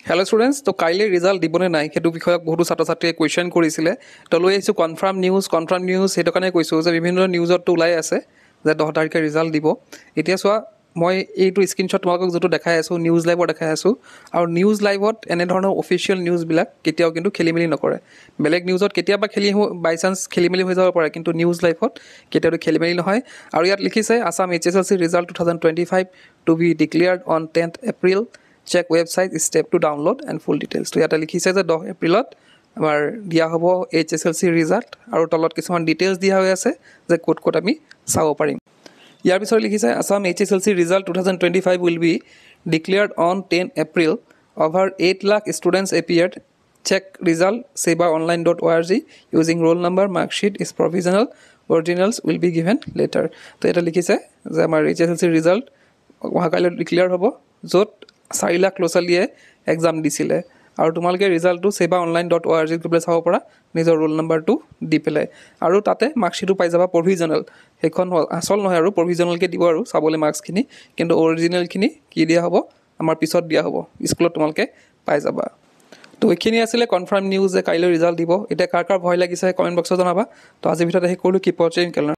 Hello' students, তো কাইলৈ result দিবনে নাই সেইটো বিষয়ক বহুতো ছাত্ৰ ছাত্ৰীয়ে কুৱেশ্যন কৰিছিলে। তো লৈ আহিছোঁ কনফাৰ্ম নিউজ সেইটো কাৰণে কৈছোঁ যে বিভিন্ন নিউজততো ওলাই আছে যে 10 তাৰিখে ৰিজাল্ট দিব। এতিয়া চোৱা, মই এইটো স্ক্ৰীনশ্বট তোমালোকক যিটো দেখাই আছোঁ নিউজ লাইভত দেখাই আছোঁ, আৰু নিউজ লাইভত এনেধৰণৰ অফিচিয়েল নিউজবিলাক কেতিয়াও কিন্তু খেলি মেলি নকৰে। বেলেগ নিউজত কেতিয়াবা বাই চান্স খেলি মেলি হৈ যাব পাৰে, কিন্তু নিউজ লাইভত কেতিয়াও খেলি মেলি নহয়। আৰু ইয়াত লিখিছে Assam HSLC result 2025 to be declared on 10th April, check website step to download and full details. তো ইয়াতে লিখিছে যে 10 এপ্ৰিলত আমাৰ দিয়া হ'ব HSLC ৰিজাল্ট, আৰু তলত কিছুমান ডিটেইলছ দিয়া হৈ আছে যে ক'ত ক'ত আমি চাব পাৰিম। ইয়াৰ পিছত লিখিছে Assam HSLC result 2025 will be declared on 10 April. Over 8 lakh students appeared. Check result sebaonline.org using roll number, mark sheet is provisional. Originals will be given later. তো এটা লিখিছে যে আমাৰ HSLC ৰিজাল্ট অহাকাইলৈ ডিক্লেয়াৰ হ'ব, য'ত 4 লাখ ল'ৰা ছোৱালীয়ে এক্সাম দিছিলে। আৰু তোমালোকে ৰিজাল্টটো sebaonline.org গৈ পেলাই চাব পৰা নিজৰ ৰোল নাম্বাৰটো দি পেলাই, আৰু তাতে মাৰ্কশ্বিটো পাই যাবা প্ৰভিজনেল। সেইখন আচল নহয় আৰু প্ৰভিজনেলকৈ দিব আৰু চাবলৈ মাৰ্কছখিনি, কিন্তু অৰিজিনেলখিনি কি দিয়া হ'ব আমাৰ পিছত দিয়া হ'ব, স্কুলত তোমালোকে পাই যাবা। তো এইখিনি আছিলে কনফাৰ্ম নিউজ যে কাইলৈ ৰিজাল্ট দিব। এতিয়া কাৰ কাৰ ভয় লাগিছে কমেণ্ট বক্সত জনাবা। তো আজিৰ ভিতৰত আহি কৰিলোঁ কিপ ৱাচিং কেলেণ্ডাৰ।